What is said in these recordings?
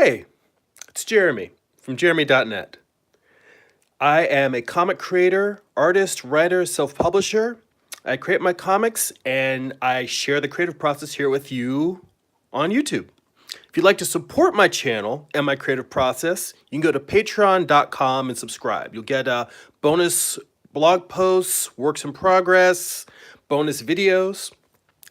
Hey, it's Jeremy from jeremy.net. I am a comic creator, artist, writer, self-publisher. I create my comics and I share the creative process here with you on YouTube. If you'd like to support my channel and my creative process, you can go to patreon.com and subscribe. You'll get bonus blog posts, works in progress, bonus videos.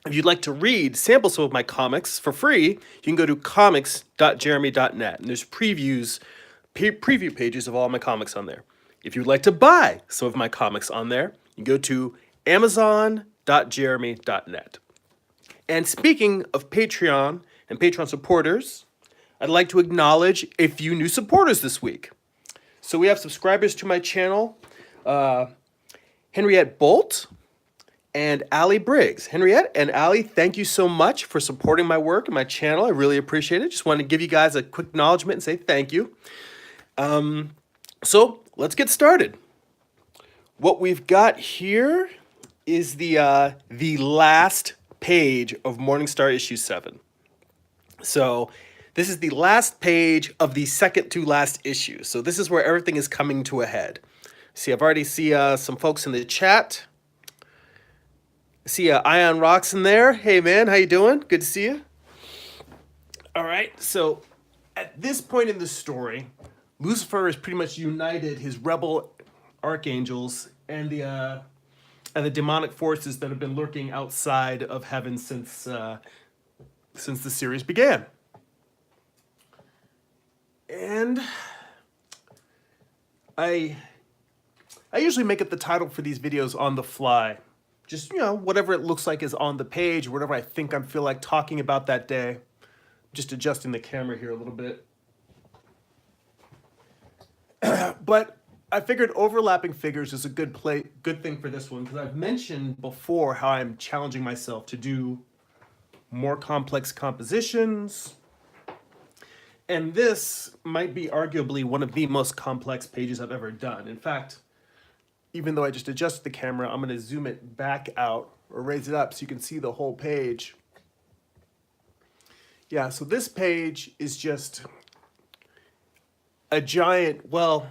If you'd like to read samples of my comics for free, you can go to comics.jeremy.net, and there's preview pages of all my comics on there. If you'd like to buy some of my comics on there, you can go to amazon.jeremy.net. And speaking of Patreon and Patreon supporters, I'd like to acknowledge a few new supporters this week. So we have subscribers to my channel, Henriette Bolt and Allie Briggs. Henriette and Allie, thank you so much for supporting my work and my channel. I really appreciate it. Just wanted to give you guys a quick acknowledgement and say thank you. So let's get started. What we've got here is the last page of Morningstar issue 7. So this is the last page of the second to last issue. So this is where everything is coming to a head. See, I've already see some folks in the chat. See Ion Rocks in there. Hey man, how you doing? Good to see you. All right, so at this point in the story, Lucifer has pretty much united his rebel archangels and the demonic forces that have been lurking outside of heaven since the series began. And I usually make up the title for these videos on the fly. Just, whatever it looks like is on the page, or whatever I think I feel like talking about that day. Just adjusting the camera here a little bit. But I figured overlapping figures is a good thing for this one, because I've mentioned before how I'm challenging myself to do more complex compositions. And this might be arguably one of the most complex pages I've ever done. In fact, even though I just adjusted the camera, I'm going to zoom it back out or raise it up so you can see the whole page. Yeah, so this page is just a giant, well,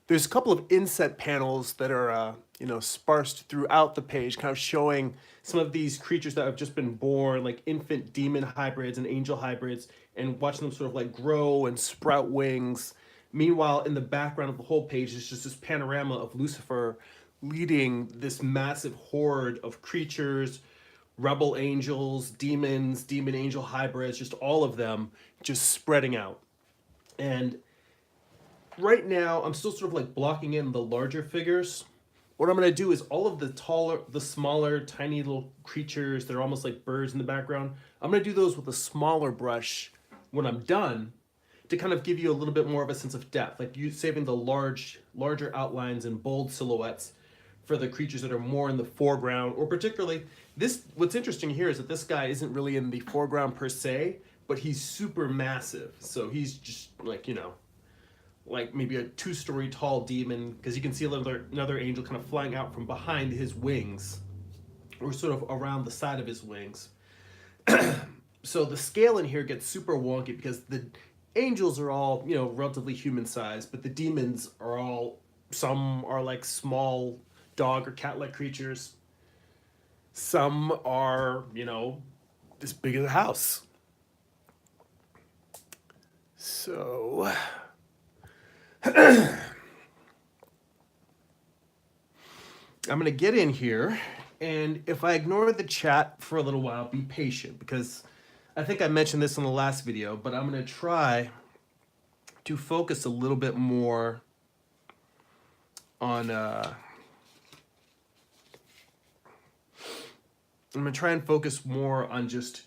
there's a couple of inset panels that are, sparsed throughout the page, kind of showing some of these creatures that have just been born, like infant demon hybrids and angel hybrids, and watching them sort of like grow and sprout wings. Meanwhile, in the background of the whole page is just this panorama of Lucifer leading this massive horde of creatures, rebel angels, demons, demon angel hybrids, just all of them just spreading out. And right now, I'm still sort of like blocking in the larger figures. What I'm going to do is all of the smaller, tiny little creatures that are almost like birds in the background, I'm going to do those with a smaller brush when I'm done, to kind of give you a little bit more of a sense of depth, like you saving the larger outlines and bold silhouettes for the creatures that are more in the foreground, or particularly this. What's interesting here is that this guy isn't really in the foreground per se, but he's super massive. So he's just like, like maybe a 2-story tall demon, because you can see another angel kind of flying out from behind his wings, or sort of around the side of his wings. So the scale in here gets super wonky because the angels are all, relatively human sized, but the demons are all, some are like small dog or cat-like creatures. Some are, as big as a house. So I'm going to get in here, and if I ignore the chat for a little while, be patient, because I think I mentioned this in the last video, but I'm going to try to focus a little bit more on I'm going to try and focus more on just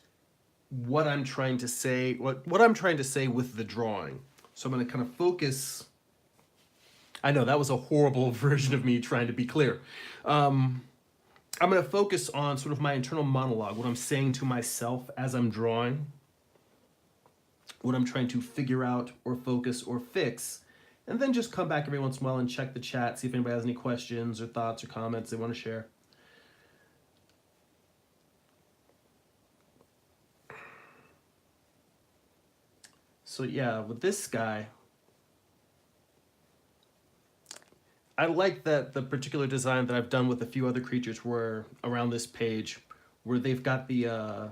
what I'm trying to say, what I'm trying to say with the drawing. So I'm going to kind of focus. I know that was a horrible version of me trying to be clear. I'm going to focus on sort of my internal monologue, what I'm saying to myself as I'm drawing, what I'm trying to figure out or focus or fix, and then just come back every once in a while and check the chat, see if anybody has any questions or thoughts or comments they want to share. So yeah, with this guy, I like that the particular design that I've done with a few other creatures were around this page, where they've got the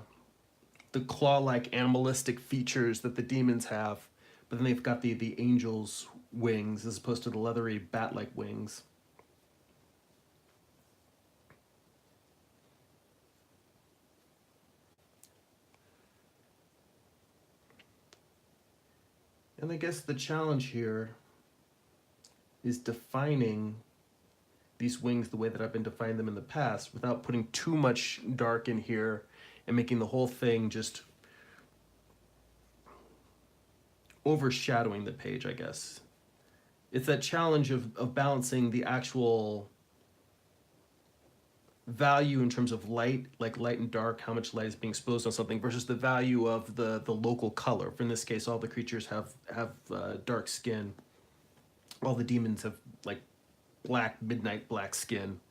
claw-like animalistic features that the demons have, but then they've got the angel's wings as opposed to the leathery bat-like wings. And I guess the challenge here is defining these wings the way that I've been defining them in the past without putting too much dark in here and making the whole thing just overshadowing the page, I guess. It's that challenge of balancing the actual value in terms of light, like light and dark, how much light is being exposed on something, versus the value of the local color. For in this case, all the creatures have dark skin. All the demons have like black, midnight black skin.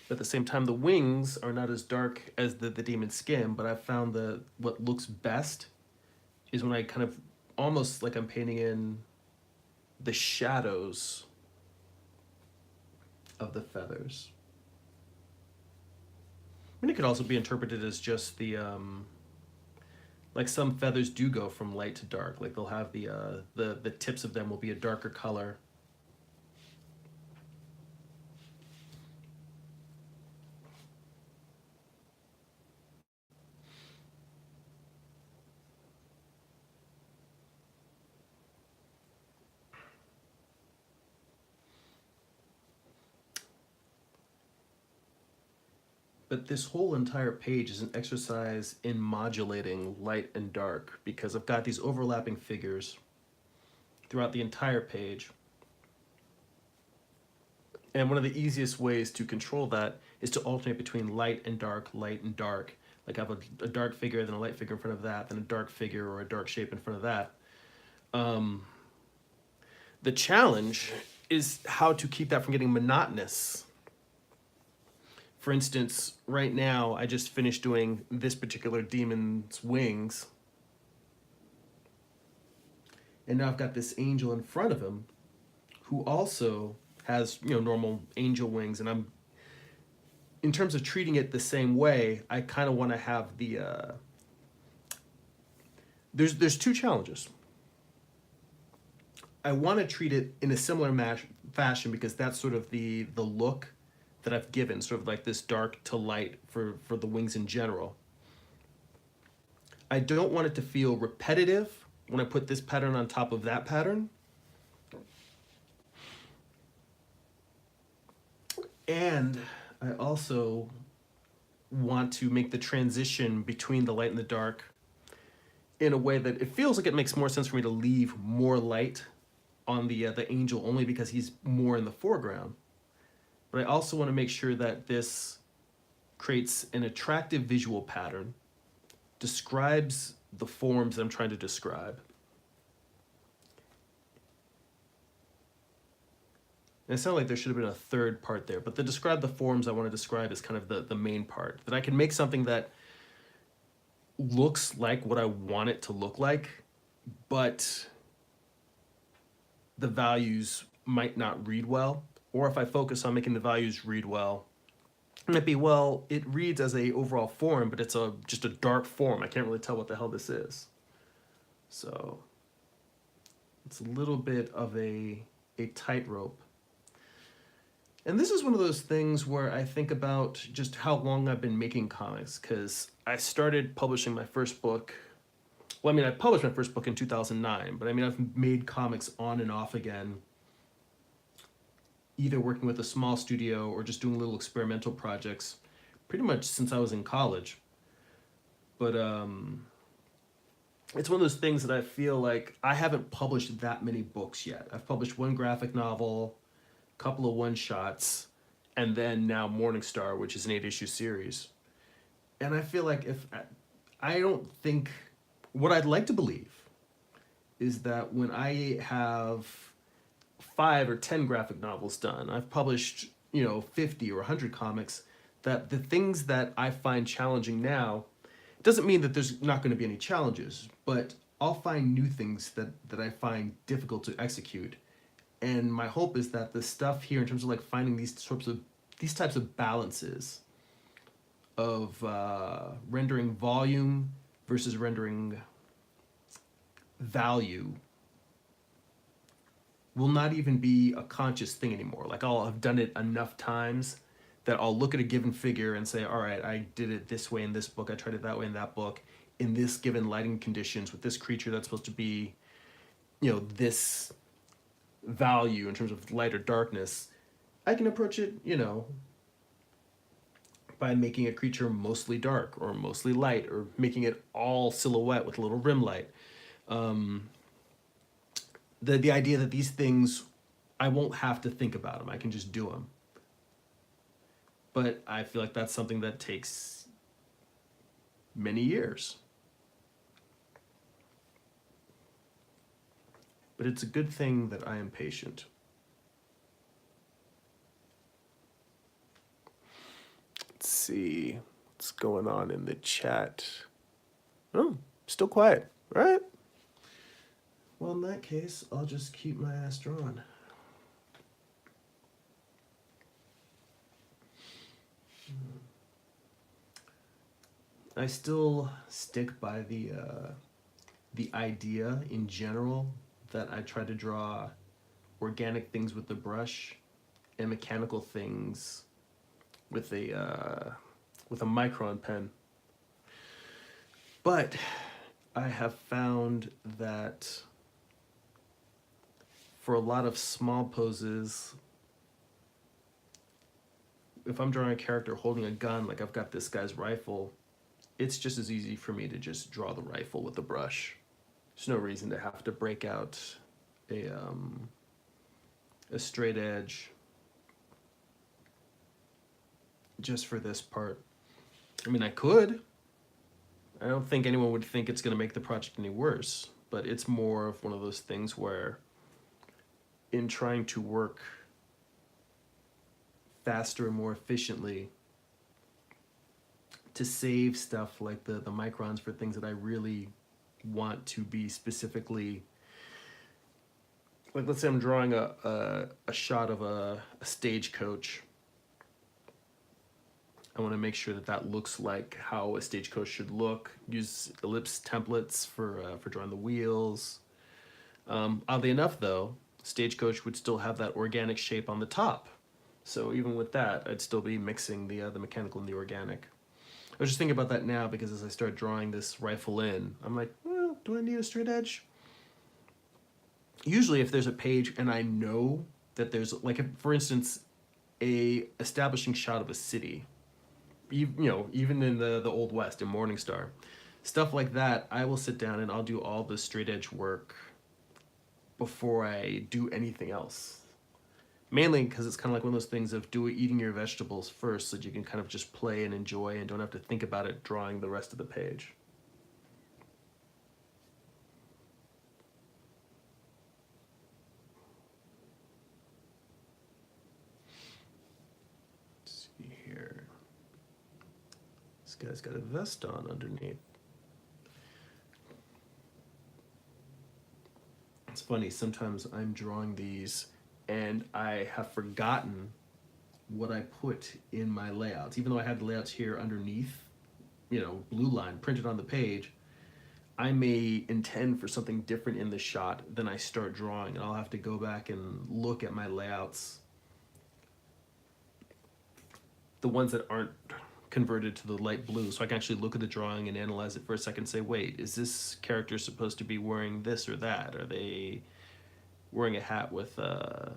But at the same time, the wings are not as dark as the demon's skin, but I've found that what looks best is when I kind of almost like I'm painting in the shadows of the feathers. I mean, it could also be interpreted as just the like some feathers do go from light to dark. Like they'll have the tips of them will be a darker color. But this whole entire page is an exercise in modulating light and dark because I've got these overlapping figures throughout the entire page. And one of the easiest ways to control that is to alternate between light and dark, light and dark. Like I have a dark figure, then a light figure in front of that, then a dark figure or a dark shape in front of that. The challenge is how to keep that from getting monotonous. For instance, right now, I just finished doing this particular demon's wings. And now I've got this angel in front of him who also has, normal angel wings. And in terms of treating it the same way, I kind of want to have there's two challenges. I want to treat it in a similar fashion because that's sort of the look that I've given, sort of like this dark to light for the wings in general. I don't want it to feel repetitive when I put this pattern on top of that pattern. And I also want to make the transition between the light and the dark in a way that it feels like it makes more sense for me to leave more light on the angel only because he's more in the foreground. But I also want to make sure that this creates an attractive visual pattern, describes the forms that I'm trying to describe. And it sounded like there should have been a third part there, but the describe the forms I want to describe is kind of the main part. That I can make something that looks like what I want it to look like, but the values might not read well. Or if I focus on making the values read well, it might be, well, it reads as a overall form, but it's just a dark form. I can't really tell what the hell this is. So it's a little bit of a tightrope. And this is one of those things where I think about just how long I've been making comics, because I started publishing my first book. Well, I mean, I published my first book in 2009, but I mean, I've made comics on and off again, either working with a small studio or just doing little experimental projects pretty much since I was in college. But it's one of those things that I feel like I haven't published that many books yet. I've published one graphic novel, a couple of one-shots, and then now Morningstar, which is an 8-issue series. And I feel like I don't think, what I'd like to believe is that when I have 5 or 10 graphic novels done, I've published 50 or 100 comics, that the things that I find challenging now, it doesn't mean that there's not going to be any challenges, but I'll find new things that I find difficult to execute. And my hope is that the stuff here, in terms of like finding these types of balances of rendering volume versus rendering value, will not even be a conscious thing anymore. Like I'll have done it enough times that I'll look at a given figure and say, all right, I did it this way in this book, I tried it that way in that book, in this given lighting conditions with this creature that's supposed to be, this value in terms of light or darkness. I can approach it, by making a creature mostly dark or mostly light, or making it all silhouette with a little rim light. The idea that these things, I won't have to think about them, I can just do them. But I feel like that's something that takes many years. But it's a good thing that I am patient. Let's see what's going on in the chat. Oh, still quiet. All right. Well, in that case, I'll just keep my ass drawn. I still stick by the idea in general that I try to draw organic things with the brush and mechanical things with a micron pen. But I have found that for a lot of small poses, if I'm drawing a character holding a gun, like I've got this guy's rifle, it's just as easy for me to just draw the rifle with the brush. There's no reason to have to break out a straight edge just for this part. I mean, I could. I don't think anyone would think it's going to make the project any worse, but it's more of one of those things where in trying to work faster and more efficiently to save stuff like the microns for things that I really want to be specifically, like let's say I'm drawing a shot of a stagecoach. I want to make sure that that looks like how a stagecoach should look. Use ellipse templates for drawing the wheels. Oddly enough though, stagecoach would still have that organic shape on the top. So even with that, I'd still be mixing the mechanical and the organic. I was just thinking about that now because as I start drawing this rifle in, I'm like, well, do I need a straight edge? Usually if there's a page and I know that there's, like, for instance, a establishing shot of a city, even in the Old West, in Morningstar, stuff like that, I will sit down and I'll do all the straight edge work before I do anything else. Mainly because it's kind of like one of those things of eating your vegetables first so that you can kind of just play and enjoy and don't have to think about it drawing the rest of the page. Let's see here. This guy's got a vest on underneath. It's funny, sometimes I'm drawing these and I have forgotten what I put in my layouts. Even though I had the layouts here underneath, blue line printed on the page, I may intend for something different in the shot than I start drawing, and I'll have to go back and look at my layouts, the ones that aren't converted to the light blue, so I can actually look at the drawing and analyze it for a second and say, wait, is this character supposed to be wearing this or that? Are they wearing a hat with a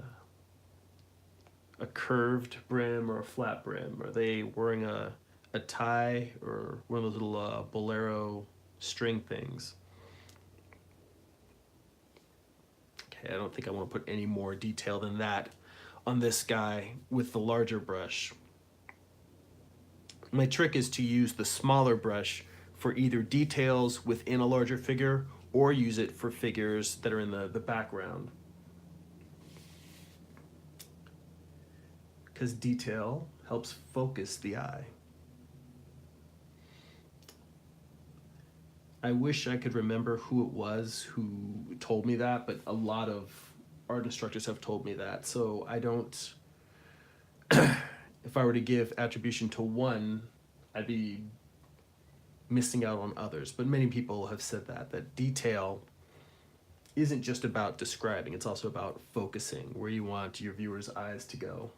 curved brim or a flat brim? Are they wearing a tie or one of those little bolero string things? Okay, I don't think I want to put any more detail than that on this guy with the larger brush. My trick is to use the smaller brush for either details within a larger figure or use it for figures that are in the background. Because detail helps focus the eye. I wish I could remember who it was who told me that, but a lot of art instructors have told me that. So I don't, if I were to give attribution to one, I'd be missing out on others. But many people have said that detail isn't just about describing, it's also about focusing where you want your viewer's eyes to go.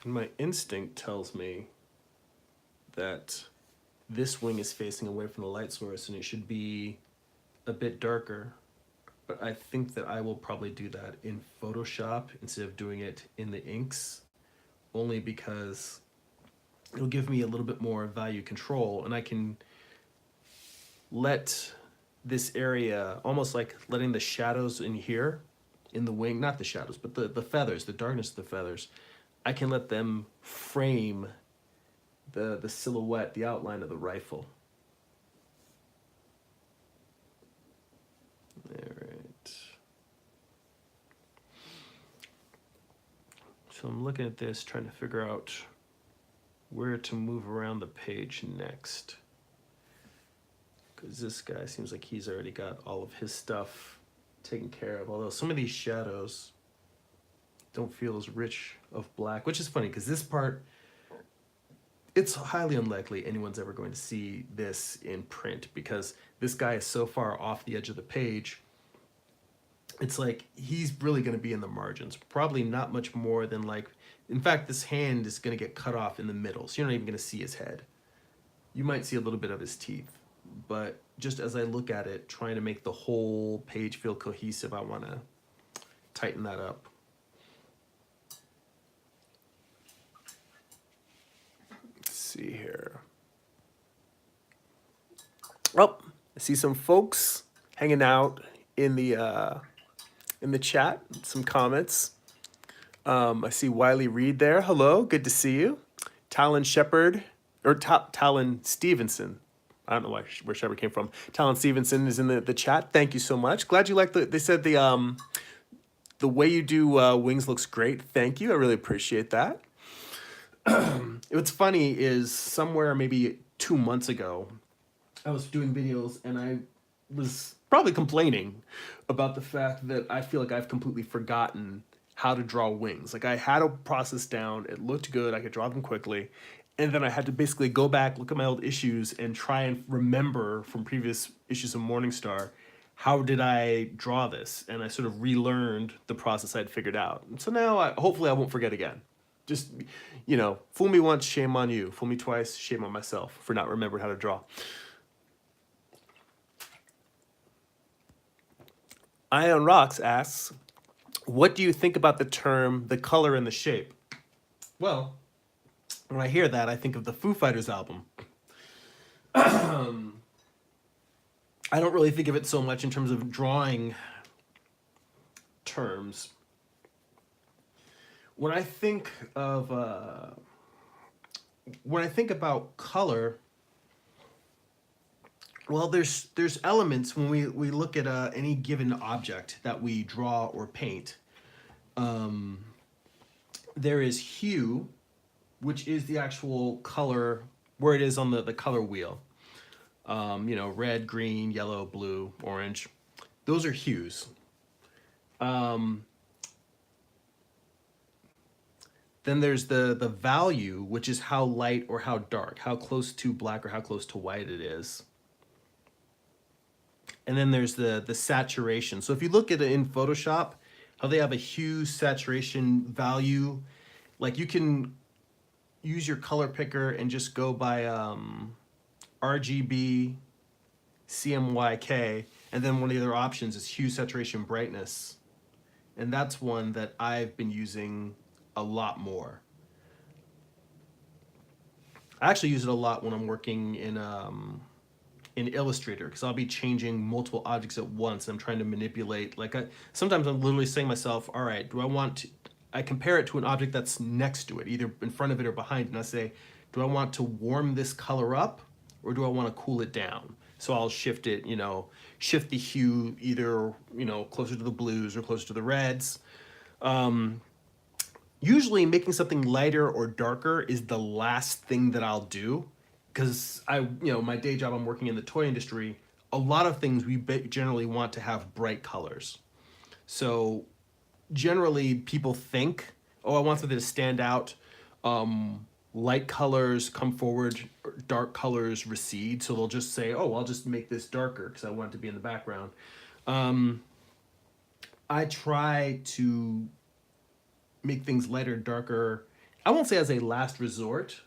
And my instinct tells me that this wing is facing away from the light source and it should be a bit darker. But I think that I will probably do that in Photoshop instead of doing it in the inks, only because it'll give me a little bit more value control, and I can let this area, almost like letting the shadows in here, in the wing, not the shadows, but the feathers, the darkness of the feathers, I can let them frame the silhouette, the outline of the rifle. All right. So I'm looking at this, trying to figure out where to move around the page next. Because this guy seems like he's already got all of his stuff taken care of, although some of these shadows don't feel as rich of black, which is funny because this part, it's highly unlikely anyone's ever going to see this in print because this guy is so far off the edge of the page. It's like he's really going to be in the margins, probably not much more than like, in fact, this hand is going to get cut off in the middle, so you're not even going to see his head. You might see a little bit of his teeth, but just as I look at it, trying to make the whole page feel cohesive, I want to tighten that up. See here. Oh, I see some folks hanging out in the chat. Some comments. I see Wiley Reed there. Hello, good to see you. Talon Shepherd or Talon Stevenson. I don't know where Shepherd came from. Talon Stevenson is in the chat. Thank you so much. Glad you liked the. They said the way you do wings looks great. Thank you. I really appreciate that. What's funny is somewhere maybe 2 months ago, I was doing videos and I was probably complaining about the fact that I feel like I've completely forgotten how to draw wings. Like I had a process down, it looked good, I could draw them quickly, and then I had to basically go back, look at my old issues, and try and remember from previous issues of Morningstar, how did I draw this? And I sort of relearned the process I'd figured out. And so now, hopefully I won't forget again. Just, you know, fool me once, shame on you. Fool me twice, shame on myself for not remembering how to draw. Ion Rocks asks, what do you think about the term, the color and the shape? Well, when I hear that, I think of the Foo Fighters album. I don't really think of it so much in terms of drawing terms. When I think of, when I think about color, well, there's elements when we look at any given object that we draw or paint. There is hue, which is the actual color where it is on the color wheel. You know, red, green, yellow, blue, orange. Those are hues. Then there's the value, which is how light or how dark, how close to black or how close to white it is. And then there's the saturation. So if you look at it in Photoshop, how they have a hue saturation value, like you can use your color picker and just go by RGB, CMYK, and then one of the other options is hue, saturation, brightness. And that's one that I've been using a lot more. I actually use it a lot when I'm working in Illustrator, because I'll be changing multiple objects at once. I'm trying to manipulate, like sometimes I'm literally saying to myself, all right, I compare it to an object that's next to it, either in front of it or behind it, and I say, do I want to warm this color up or do I want to cool it down? So I'll shift it, shift the hue either, closer to the blues or closer to the reds. Usually making something lighter or darker is the last thing that I'll do, because my day job, I'm working in the toy industry. A lot of things we generally want to have bright colors. So generally people think, oh, I want something to stand out. Light colors come forward, dark colors recede. So they'll just say, oh, I'll just make this darker because I want it to be in the background. I try to make things lighter, darker. I won't say as a last resort,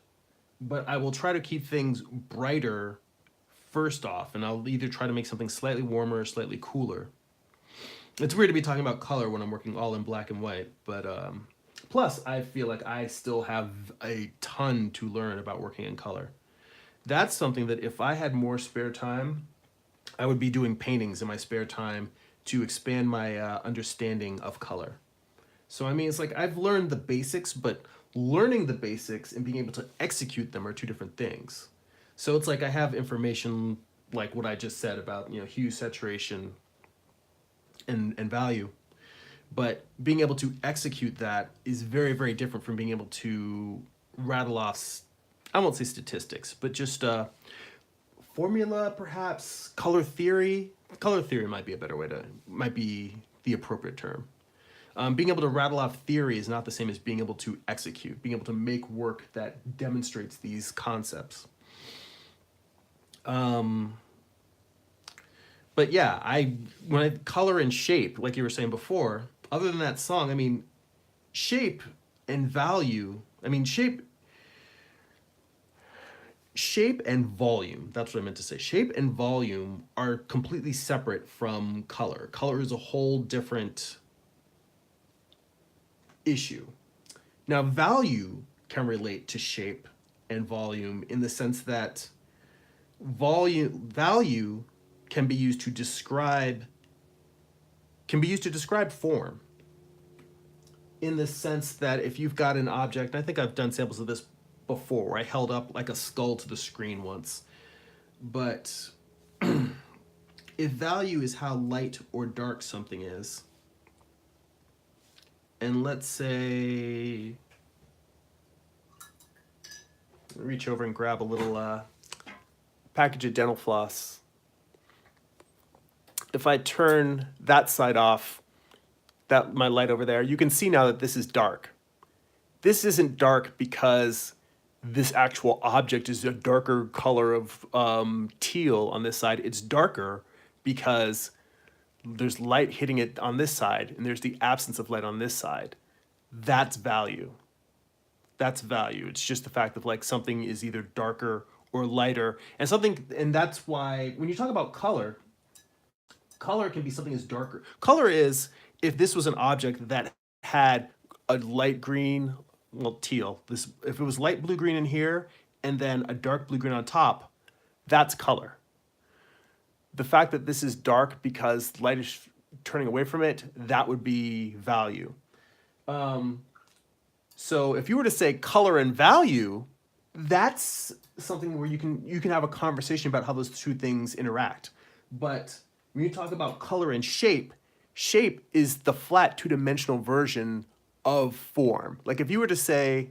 but I will try to keep things brighter first off, and I'll either try to make something slightly warmer or slightly cooler. It's weird to be talking about color when I'm working all in black and white, but plus I feel like I still have a ton to learn about working in color. That's something that if I had more spare time, I would be doing paintings in my spare time to expand my understanding of color. So I mean, it's like I've learned the basics, but learning the basics and being able to execute them are two different things. So it's like I have information like what I just said about, hue, saturation, and value. But being able to execute that is very, very different from being able to rattle off, I won't say statistics, but just formula, perhaps, color theory. Color theory might be might be the appropriate term. Being able to rattle off theory is not the same as being able to execute, being able to make work that demonstrates these concepts. But yeah, when I color and shape, like you were saying before, other than that song, I mean, shape and value, shape and volume, that's what I meant to say. Shape and volume are completely separate from color. Color is a whole different issue. Now, value can relate to shape and volume in the sense that value can be used to describe form, in the sense that if you've got an object, and I think I've done samples of this before, where I held up like a skull to the screen once, but if value is how light or dark something is, and let's say, reach over and grab a little package of dental floss. If I turn that side off, my light over there, you can see now that this is dark. This isn't dark because this actual object is a darker color of teal on this side. It's darker because there's light hitting it on this side and there's the absence of light on this side. That's value. That's value. It's just the fact that like something is either darker or lighter, and that's why when you talk about color can be something as darker. Color is if this was an object that had a light green, well, teal. If it was light blue green in here and then a dark blue green on top, that's color. The fact that this is dark because light is turning away from it, that would be value. So if you were to say color and value, that's something where you can have a conversation about how those two things interact. But when you talk about color and shape is the flat two-dimensional version of form. Like if you were to say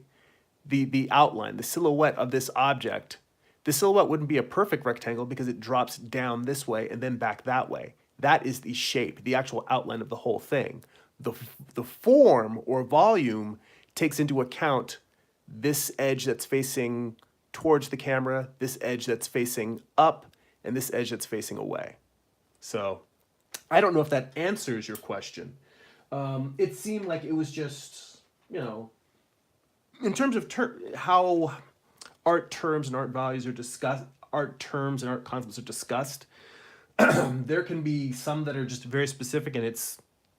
the outline, the silhouette of this object, the silhouette wouldn't be a perfect rectangle because it drops down this way and then back that way. That is the shape, the actual outline of the whole thing. The form or volume takes into account this edge that's facing towards the camera, this edge that's facing up, and this edge that's facing away. So I don't know if that answers your question. It seemed like it was just, in terms of how art terms and art values art terms and art concepts are discussed, there can be some that are just very specific, and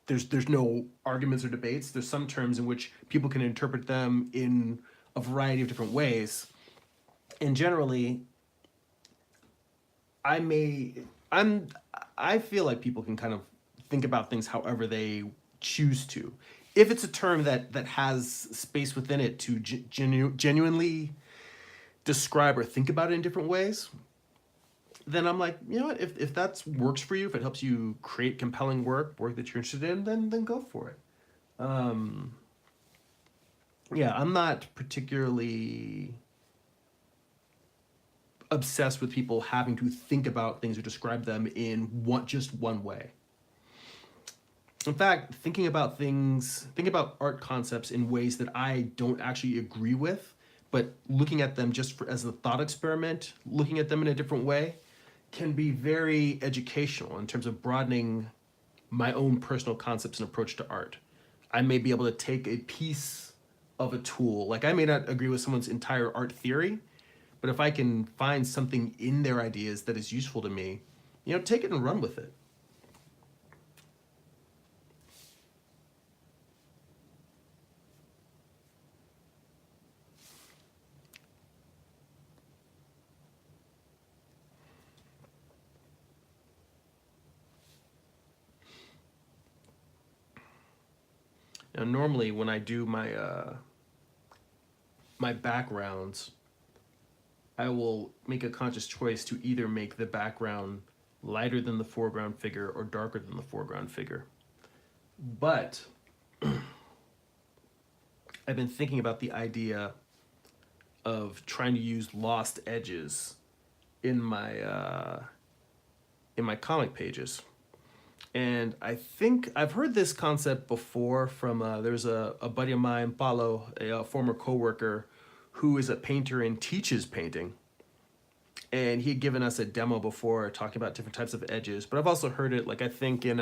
there's no arguments or debates. There's some terms in which people can interpret them in a variety of different ways, and generally, I may I'm I feel like people can kind of think about things however they choose to. If it's a term that has space within it to genuinely describe or think about it in different ways, then I'm like, you know what, if that works for you, if it helps you create compelling work that you're interested in, then go for it. Yeah, I'm not particularly obsessed with people having to think about things or describe them in just one way. In fact, think about art concepts in ways that I don't actually agree with, but looking at them just as a thought experiment, looking at them in a different way, can be very educational in terms of broadening my own personal concepts and approach to art. I may be able to take a piece of a tool, like I may not agree with someone's entire art theory, but if I can find something in their ideas that is useful to me, take it and run with it. Now, normally when I do my backgrounds, I will make a conscious choice to either make the background lighter than the foreground figure or darker than the foreground figure. But I've been thinking about the idea of trying to use lost edges in my comic pages. And I think I've heard this concept before from there's a buddy of mine, Paulo, a former coworker, who is a painter and teaches painting. And he had given us a demo before talking about different types of edges. But I've also heard it, like I think in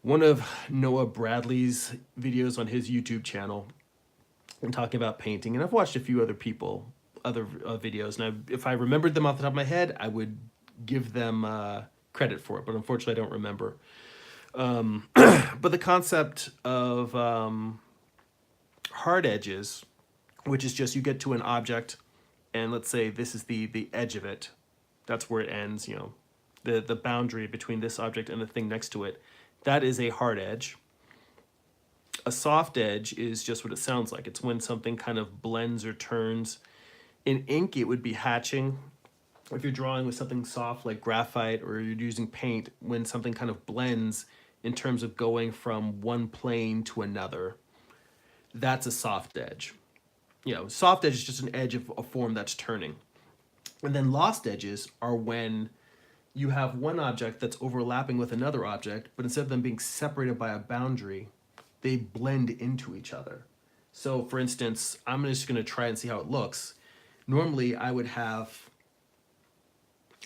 one of Noah Bradley's videos on his YouTube channel, and talking about painting. And I've watched a few other videos. And if I remembered them off the top of my head, I would give them credit for it. But unfortunately, I don't remember. But the concept of hard edges, which is just you get to an object, and let's say this is the edge of it. That's where it ends, the boundary between this object and the thing next to it. That is a hard edge. A soft edge is just what it sounds like. It's when something kind of blends or turns. In ink, it would be hatching. If you're drawing with something soft like graphite, or you're using paint, when something kind of blends in terms of going from one plane to another, that's a soft edge. Soft edge is just an edge of a form that's turning. And then lost edges are when you have one object that's overlapping with another object, but instead of them being separated by a boundary, they blend into each other. So for instance, I'm just going to try and see how it looks. Normally I would have,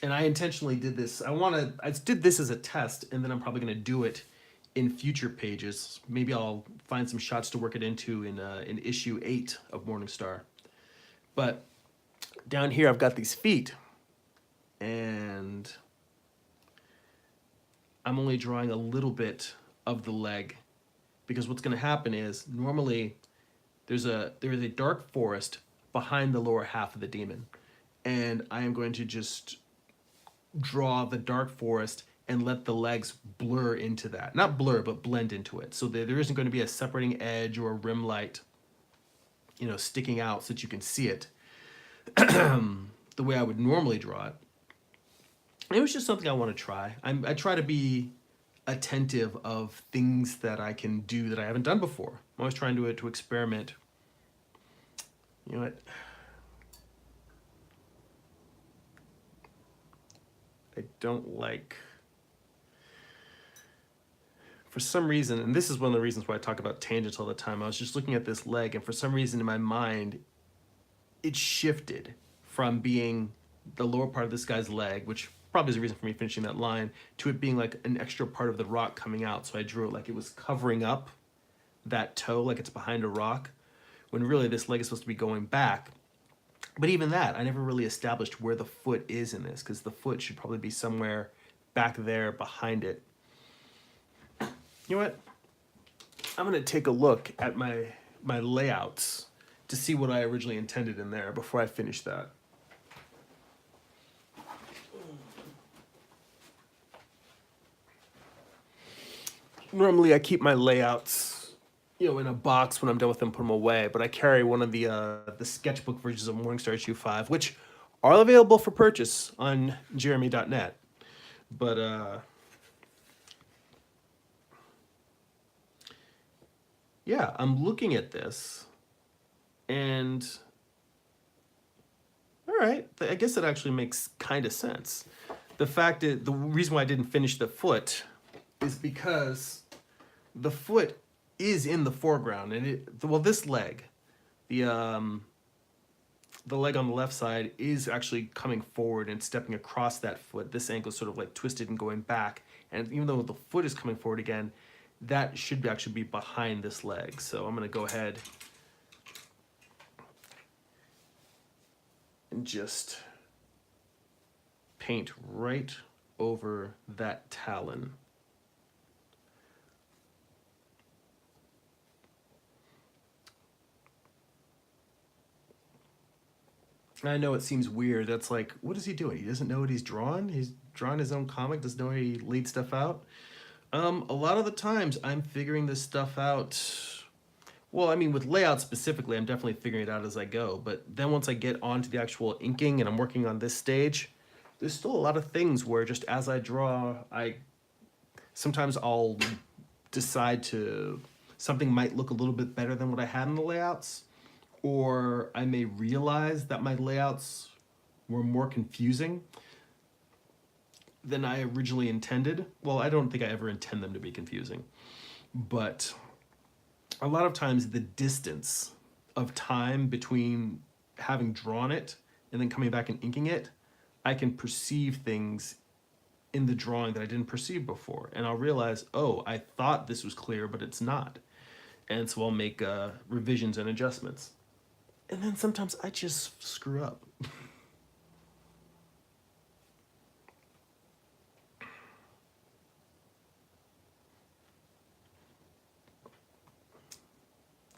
and I intentionally did this, I did this as a test, and then I'm probably going to do it in future pages. Maybe I'll find some shots to work it into in issue 8 of Morningstar. But down here I've got these feet, and I'm only drawing a little bit of the leg, because what's going to happen is normally there is a dark forest behind the lower half of the demon, and I am going to just draw the dark forest and let the legs blur into that. Not blur, but blend into it. So there isn't going to be a separating edge or a rim light, sticking out so that you can see it the way I would normally draw it. It was just something I want to try. I try to be attentive of things that I can do that I haven't done before. I'm always trying to experiment. You know what? I don't like, for some reason, and this is one of the reasons why I talk about tangents all the time, I was just looking at this leg, and for some reason in my mind, it shifted from being the lower part of this guy's leg, which probably is the reason for me finishing that line, to it being like an extra part of the rock coming out. So I drew it like it was covering up that toe, like it's behind a rock, when really this leg is supposed to be going back. But even that, I never really established where the foot is in this, because the foot should probably be somewhere back there behind it. You know what? I'm gonna take a look at my layouts to see what I originally intended in there before I finish that. Normally I keep my layouts, in a box when I'm done with them, put them away. But I carry one of the sketchbook versions of Morningstar Issue 5, which are available for purchase on jeremy.net. But yeah, I'm looking at this, and all right, I guess it actually makes kind of sense. The fact that the reason why I didn't finish the foot is because the foot is in the foreground, and this leg, the leg on the left side is actually coming forward and stepping across that foot. This ankle is sort of like twisted and going back, and even though the foot is coming forward again, that should actually be behind this leg. So I'm going to go ahead and just paint right over that talon. I know it seems weird. That's like, what is he doing? He doesn't know what he's drawn? He's drawing his own comic, doesn't know how he laid stuff out? A lot of the times I'm figuring this stuff out. Well, I mean, with layout specifically, I'm definitely figuring it out as I go. But then once I get onto the actual inking and I'm working on this stage, there's still a lot of things where just as I draw, sometimes I'll decide something might look a little bit better than what I had in the layouts, or I may realize that my layouts were more confusing than I originally intended. Well, I don't think I ever intend them to be confusing, but a lot of times the distance of time between having drawn it and then coming back and inking it, I can perceive things in the drawing that I didn't perceive before. And I'll realize, oh, I thought this was clear, but it's not. And so I'll make revisions and adjustments. And then sometimes I just screw up.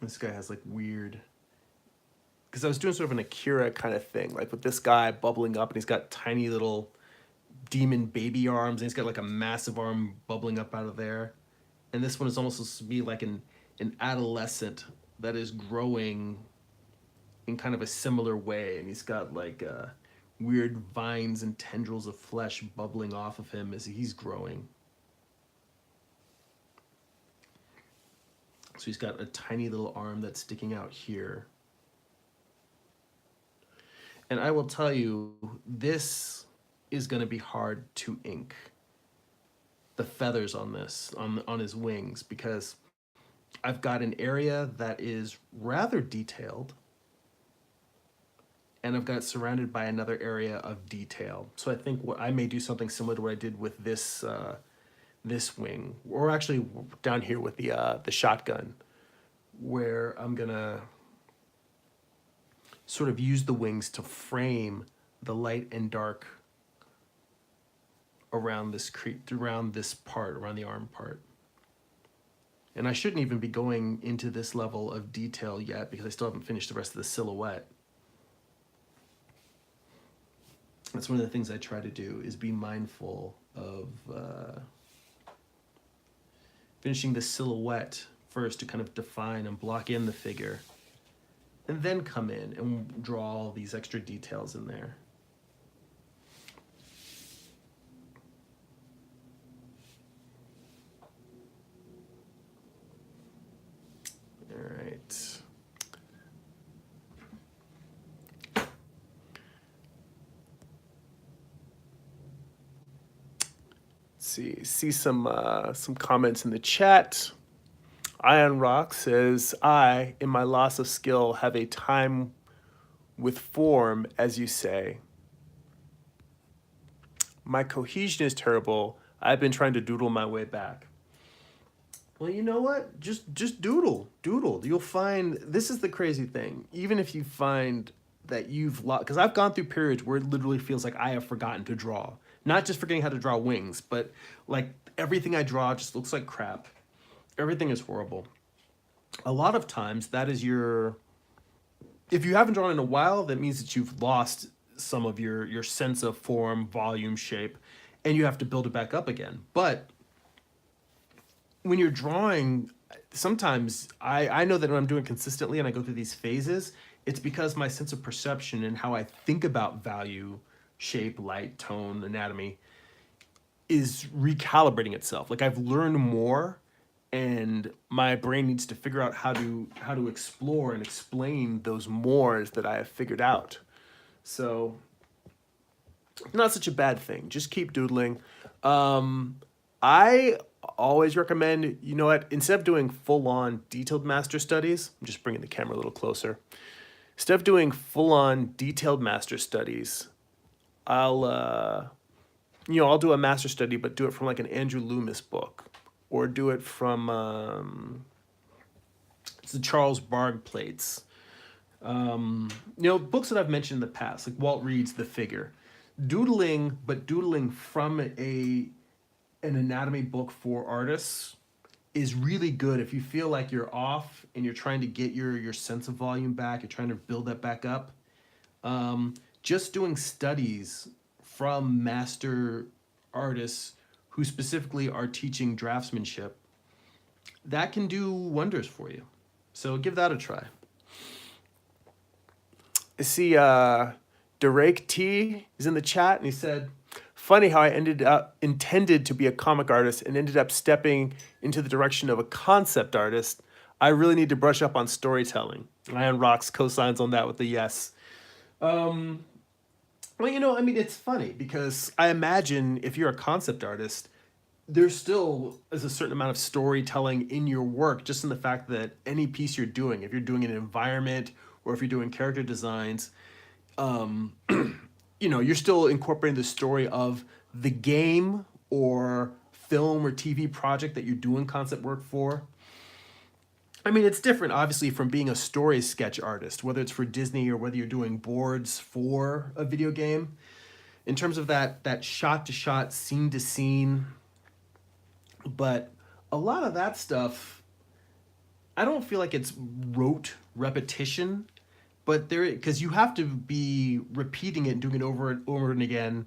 This guy has like weird, because I was doing sort of an Akira kind of thing, like with this guy bubbling up and he's got tiny little demon baby arms and he's got like a massive arm bubbling up out of there. And this one is almost supposed to be like an adolescent that is growing in kind of a similar way. And he's got like weird vines and tendrils of flesh bubbling off of him as he's growing. So he's got a tiny little arm that's sticking out here. And I will tell you, this is going to be hard to ink. The feathers on this, on his wings, because I've got an area that is rather detailed, and I've got it surrounded by another area of detail. So I think I may do something similar to what I did with this this wing, or actually down here with the shotgun, where I'm gonna sort of use the wings to frame the light and dark around this around the arm part. And I shouldn't even be going into this level of detail yet because I still haven't finished the rest of the silhouette. That's one of the things I try to do, is be mindful of finishing the silhouette first to kind of define and block in the figure, and then come in and draw all these extra details in there. All right. See some comments in the chat. Ion Rock says, I, in my loss of skill, have a time with form, as you say. My cohesion is terrible. I've been trying to doodle my way back. Well, you know what? Just doodle. You'll find, this is the crazy thing. Even if you find that you've lost, because I've gone through periods where it literally feels like I have forgotten to draw. Not just forgetting how to draw wings, but like everything I draw just looks like crap. Everything is horrible. A lot of times that is your, if you haven't drawn in a while, that means that you've lost some of your sense of form, volume, shape, and you have to build it back up again. But when you're drawing, sometimes I know that when I'm doing consistently and I go through these phases, it's because my sense of perception and how I think about value, shape, light, tone, anatomy is recalibrating itself. Like I've learned more, and my brain needs to figure out how to explore and explain those mores that I have figured out. So not such a bad thing. Just keep doodling. I always recommend, you know what, instead of doing full-on detailed master studies, I'm just bringing the camera a little closer. Instead of doing full-on detailed master studies, I'll do a master study, but do it from like an Andrew Loomis book, or do it from it's the Charles Barg plates. Books that I've mentioned in the past, like Walt Reed's The Figure. Doodling from an anatomy book for artists is really good if you feel like you're off and you're trying to get your sense of volume back, you're trying to build that back up. Just doing studies from master artists who specifically are teaching draftsmanship, that can do wonders for you. So give that a try. I see Derek T is in the chat, and he said, funny how I intended to be a comic artist and ended up stepping into the direction of a concept artist. I really need to brush up on storytelling. Iron Rocks co-signs on that with a yes. It's funny because I imagine if you're a concept artist, there still is a certain amount of storytelling in your work, just in the fact that any piece you're doing, if you're doing an environment or if you're doing character designs, you're still incorporating the story of the game or film or TV project that you're doing concept work for. I mean, it's different, obviously, from being a story sketch artist, whether it's for Disney or whether you're doing boards for a video game. In terms of that shot-to-shot, scene-to-scene. But a lot of that stuff, I don't feel like it's rote repetition, but because you have to be repeating it and doing it over and over and again,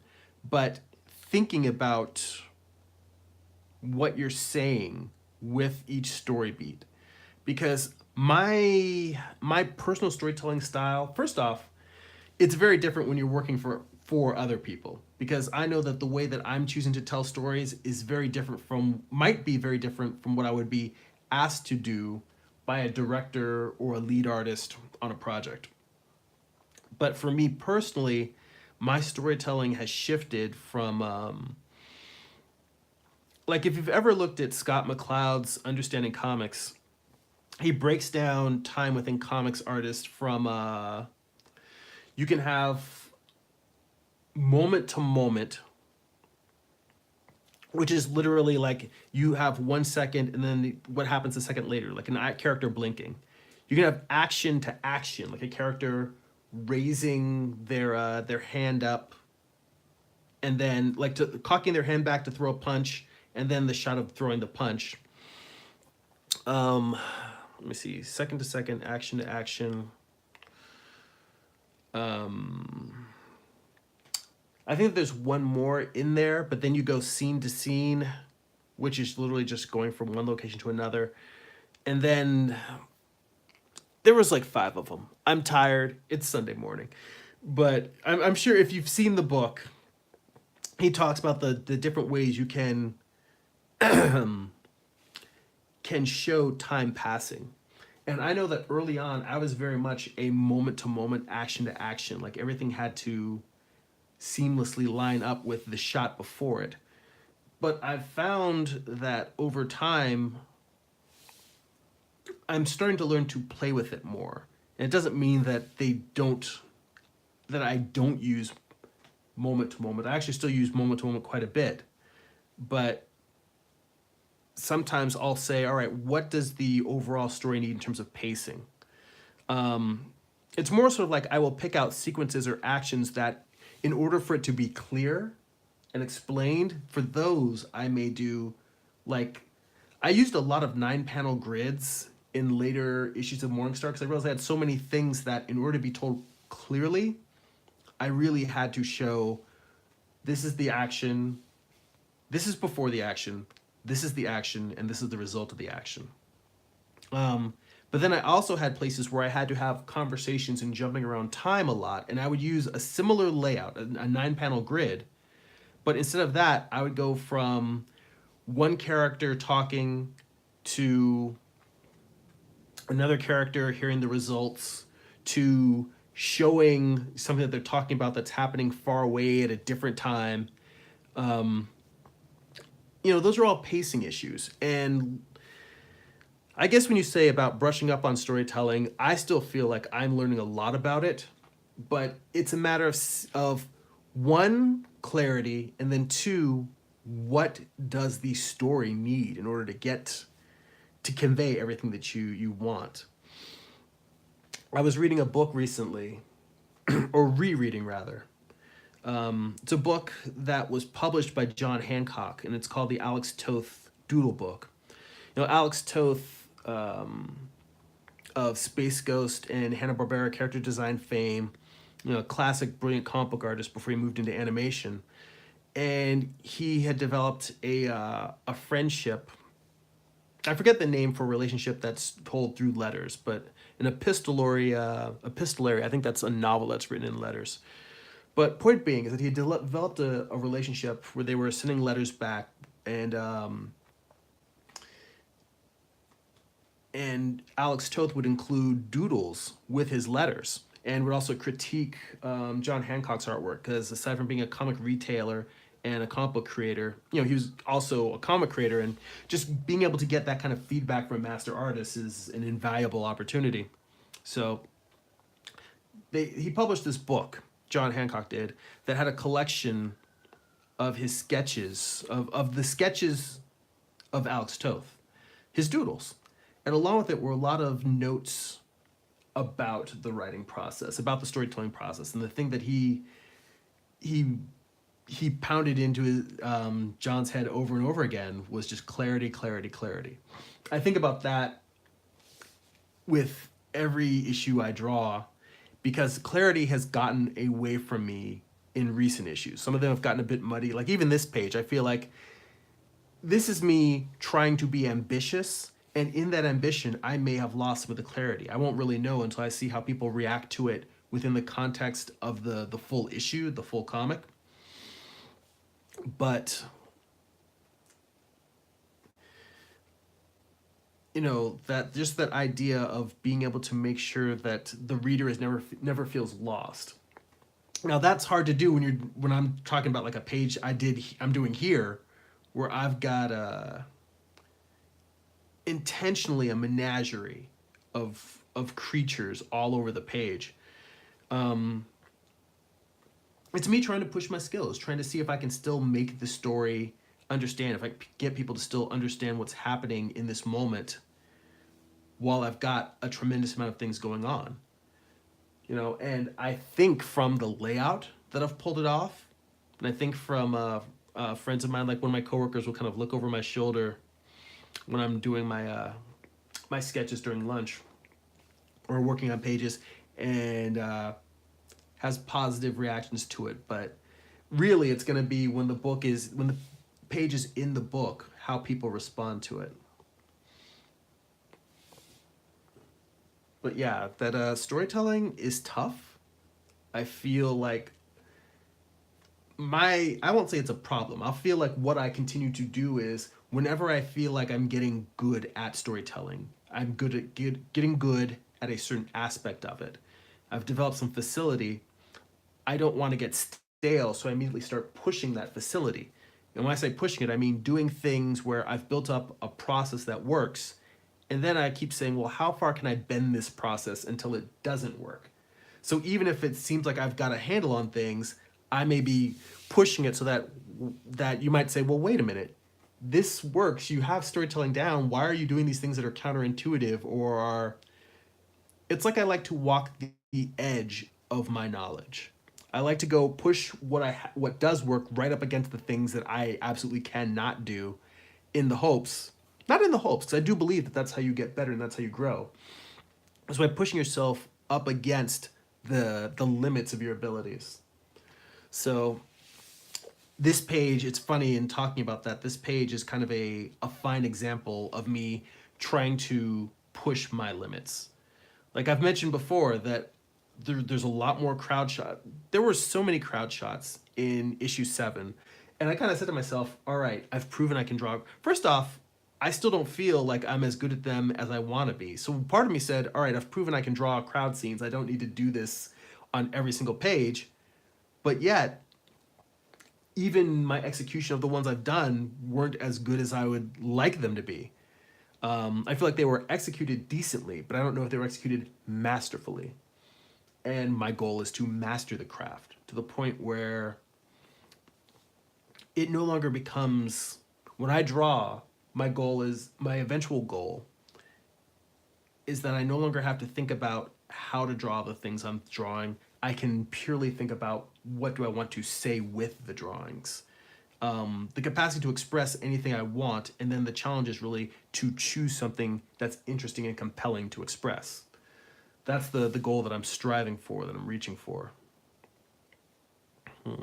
but thinking about what you're saying with each story beat. Because my personal storytelling style, first off, it's very different when you're working for other people, because I know that the way that I'm choosing to tell stories might be very different from what I would be asked to do by a director or a lead artist on a project. But for me personally, my storytelling has shifted from like if you've ever looked at Scott McCloud's Understanding Comics, he breaks down time within comics artists from you can have moment to moment, which is literally like you have 1 second and then what happens a second later, like an character blinking. You can have action to action, like a character raising their hand up and then cocking their hand back to throw a punch, and then the shot of throwing the punch. Let me see, second to second, action to action. I think there's one more in there, but then you go scene to scene, which is literally just going from one location to another. And then there was like 5 of them. I'm tired. It's Sunday morning. But I'm sure if you've seen the book, he talks about the different ways you can show time passing. And I know that early on, I was very much a moment-to-moment, action-to-action. Like everything had to seamlessly line up with the shot before it. But I've found that over time, I'm starting to learn to play with it more. And it doesn't mean that I don't use moment-to-moment. I actually still use moment-to-moment quite a bit. But sometimes I'll say, all right, what does the overall story need in terms of pacing? it's more sort of like I will pick out sequences or actions that, in order for it to be clear and explained, for those I may do, like, I used a lot of 9 panel grids in later issues of Morningstar because I realized I had so many things that, in order to be told clearly, I really had to show this is the action, this is before the action, this is the action, and this is the result of the action. But then I also had places where I had to have conversations and jumping around time a lot, and I would use a similar layout, a 9 panel grid, but instead of that, I would go from one character talking to another character hearing the results to showing something that they're talking about that's happening far away at a different time. Those are all pacing issues. And I guess when you say about brushing up on storytelling, I still feel like I'm learning a lot about it, but it's a matter of one, clarity, and then two, what does the story need in order to convey everything that you want. I was reading a book recently, or rereading rather. It's a book that was published by John Hancock, and it's called the Alex Toth Doodle Book. Alex Toth, of Space Ghost and Hanna-Barbera character design fame, classic brilliant comic book artist before he moved into animation. And he had developed a friendship. I forget the name for a relationship that's told through letters, but an epistolary, I think that's a novel that's written in letters. But point being is that he had developed a relationship where they were sending letters back, and Alex Toth would include doodles with his letters and would also critique John Hancock's artwork, because aside from being a comic retailer and a comic book creator, he was also a comic creator, and just being able to get that kind of feedback from a master artist is an invaluable opportunity. So he published this book, John Hancock did, that had a collection of his sketches, of the sketches of Alex Toth, his doodles. And along with it were a lot of notes about the writing process, about the storytelling process. And the thing that he pounded into John's head over and over again was just clarity, clarity, clarity. I think about that with every issue I draw, because clarity has gotten away from me in recent issues. Some of them have gotten a bit muddy. Like even this page, I feel like this is me trying to be ambitious, and in that ambition, I may have lost some of the clarity. I won't really know until I see how people react to it within the context of the full issue, the full comic. But that idea of being able to make sure that the reader is never feels lost. Now that's hard to do when I'm talking about like a page I'm doing here, where I've got intentionally a menagerie of creatures all over the page. It's me trying to push my skills, trying to see if I can still make the story understand, if I get people to still understand what's happening in this moment while I've got a tremendous amount of things going on. And I think from the layout that I've pulled it off, and I think from friends of mine, like one of my coworkers will kind of look over my shoulder when I'm doing my my sketches during lunch or working on pages, and has positive reactions to it. But really it's going to be when the page is in the book, how people respond to it. But yeah, that storytelling is tough. I feel like I won't say it's a problem. I'll feel like what I continue to do is, whenever I feel like I'm getting good at storytelling, I'm good at getting good at a certain aspect of it, I've developed some facility, I don't want to get stale, so I immediately start pushing that facility. And when I say pushing it, I mean doing things where I've built up a process that works, and then I keep saying, well, how far can I bend this process until it doesn't work? So even if it seems like I've got a handle on things, I may be pushing it so that you might say, well, wait a minute, this works, you have storytelling down, why are you doing these things that are counterintuitive, or it's like I like to walk the edge of my knowledge. I like to go push what does work right up against the things that I absolutely cannot do, in the hopes, not in the hopes, because I do believe that that's how you get better and that's how you grow. It's by pushing yourself up against the limits of your abilities. So this page, it's funny in talking about that. This page is kind of a fine example of me trying to push my limits. Like I've mentioned before that there's a lot more crowd shot. There were so many crowd shots in issue 7. And I kind of said to myself, all right, I've proven I can draw. First off, I still don't feel like I'm as good at them as I want to be. So part of me said, all right, I've proven I can draw crowd scenes. I don't need to do this on every single page. But yet, even my execution of the ones I've done weren't as good as I would like them to be. I feel like they were executed decently, but I don't know if they were executed masterfully. And my goal is to master the craft to the point where it no longer becomes, when I draw, my eventual goal is that I no longer have to think about how to draw the things I'm drawing. I can purely think about what do I want to say with the drawings. The capacity to express anything I want, and then the challenge is really to choose something that's interesting and compelling to express. That's the goal that I'm striving for, that I'm reaching for. Let's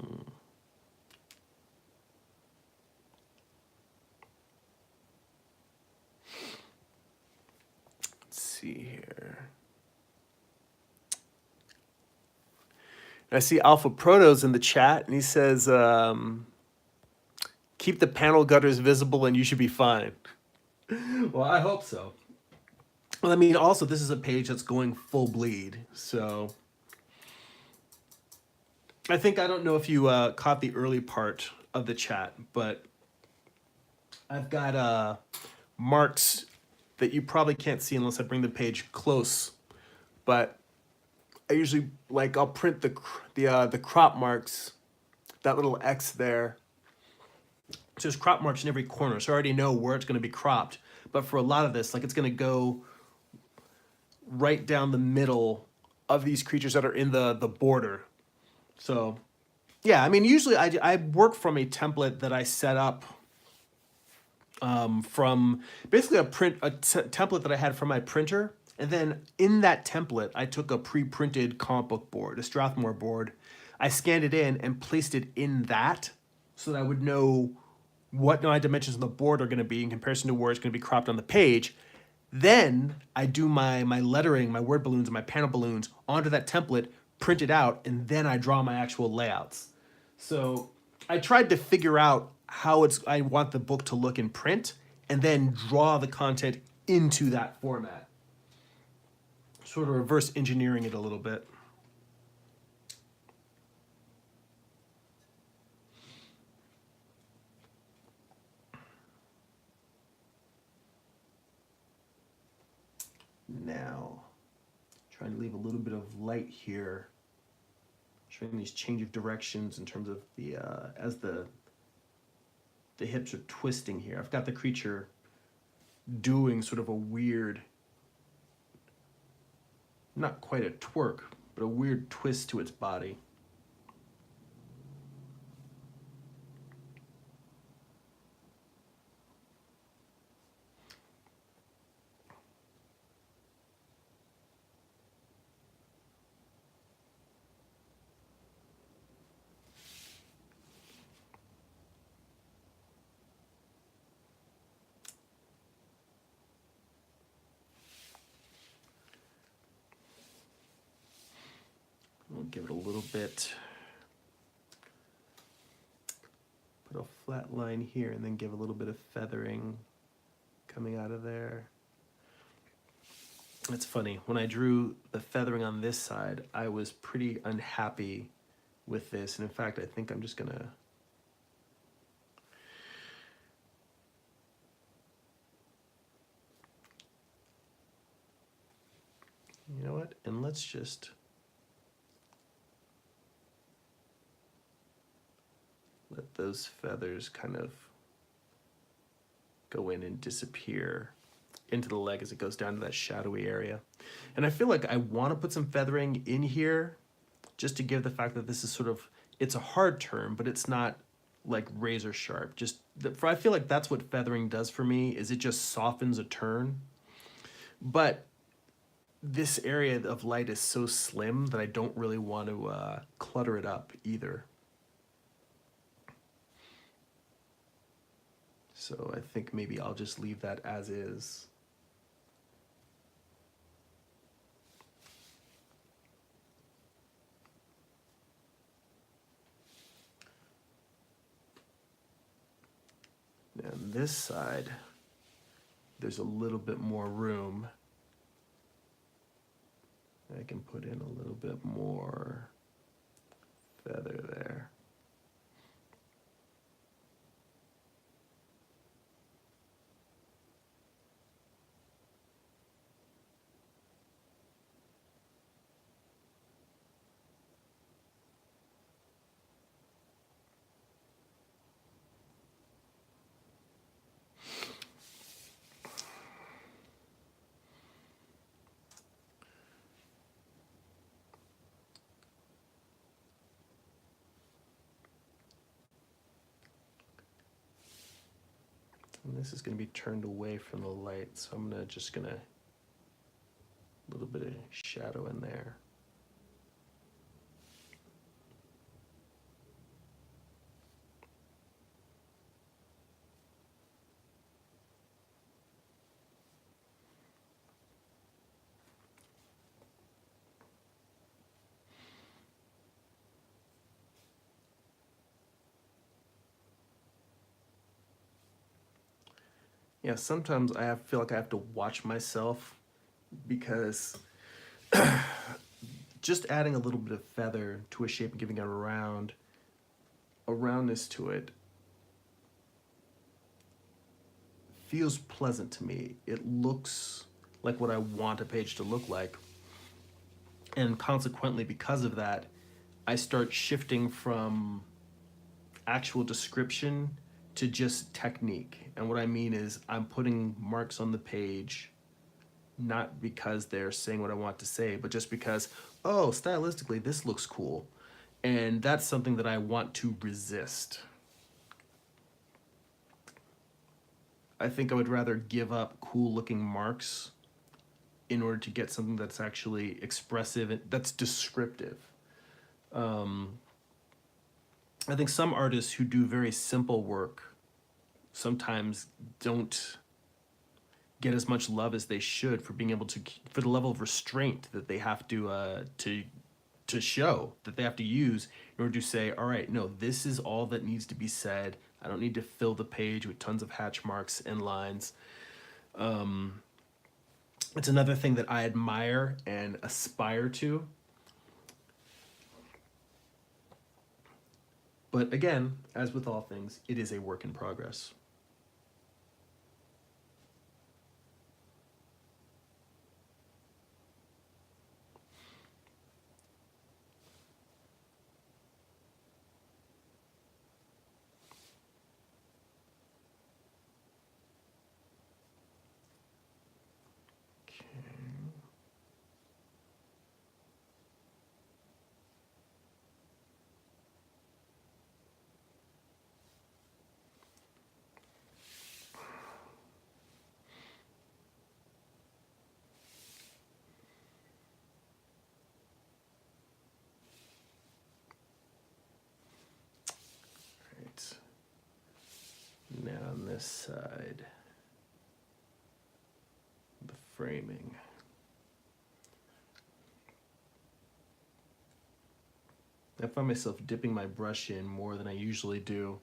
see here. I see Alpha Protos in the chat, and he says, keep the panel gutters visible and you should be fine. Well, I hope so. Well, I mean, also, this is a page that's going full bleed, so I don't know if you caught the early part of the chat, but I've got marks that you probably can't see unless I bring the page close, but I usually, like, I'll print the crop marks, that little X there. So there's crop marks in every corner, so I already know where it's going to be cropped. But for a lot of this, like, it's going to go right down the middle of these creatures that are in the border. So, yeah, I mean, usually I work from a template that I set up from basically a template that I had from my printer. And then in that template, I took a pre-printed comic book board, a Strathmore board. I scanned it in and placed it in that so that I would know what my dimensions on the board are going to be in comparison to where it's going to be cropped on the page. Then I do my lettering, my word balloons, and my panel balloons onto that template, print it out, and then I draw my actual layouts. So I tried to figure out how I want the book to look in print, and then draw the content into that format. Sort of reverse engineering it a little bit. Now, trying to leave a little bit of light here, showing these change of directions in terms of the as the hips are twisting here. I've got the creature doing sort of a weird, not quite a twerk, but a weird twist to its body. We'll give it a little bit, put a flat line here, and then give a little bit of feathering coming out of there. It's funny, when I drew the feathering on this side, I was pretty unhappy with this, and in fact, I think I'm just gonna you know what, and let's just let those feathers kind of go in and disappear. into the leg as it goes down to that shadowy area. And I feel like I want to put some feathering in here just to give the fact that this is sort of, it's a hard turn, but it's not like razor sharp. I feel like that's what feathering does for me, is it just softens a turn. But this area of light is so slim that I don't really want to clutter it up either. So I think maybe I'll just leave that as is. Now on this side, there's a little bit more room. I can put in a little bit more feather there. And this is going to be turned away from the light, so I'm just gonna a little bit of shadow in there. Yeah, sometimes feel like I have to watch myself, because just adding a little bit of feather to a shape and giving it a roundness to it feels pleasant to me. It looks like what I want a page to look like. And consequently, because of that, I start shifting from actual description to just technique. And what I mean is I'm putting marks on the page not because they're saying what I want to say, but just because, oh, stylistically, this looks cool. And that's something that I want to resist. I think I would rather give up cool looking marks in order to get something that's actually expressive, that's descriptive. I think some artists who do very simple work sometimes don't get as much love as they should for being able to, for the level of restraint that they have to show, that they have to use in order to say, all right, no, this is all that needs to be said. I don't need to fill the page with tons of hatch marks and lines. It's another thing that I admire and aspire to. But again, as with all things, it is a work in progress. Now on this side, the framing. I find myself dipping my brush in more than I usually do,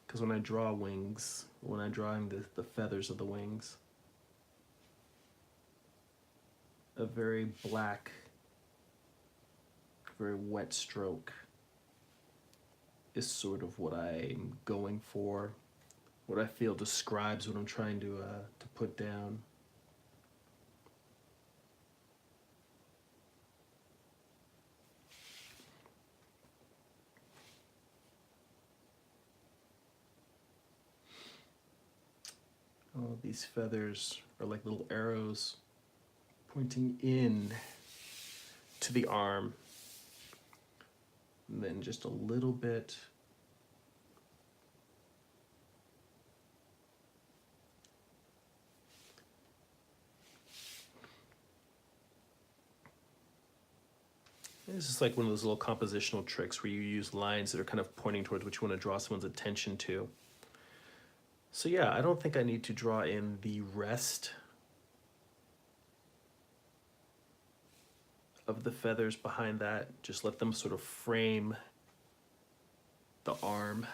because when I draw wings, when I'm drawing the feathers of the wings, a very black, very wet stroke is sort of what I'm going for, what I feel describes what I'm trying to put down. All these feathers are like little arrows pointing in to the arm. And then just a little bit this is like one of those little compositional tricks where you use lines that are kind of pointing towards what you want to draw someone's attention to. So yeah, I don't think I need to draw in the rest of the feathers behind that. Just let them sort of frame the arm.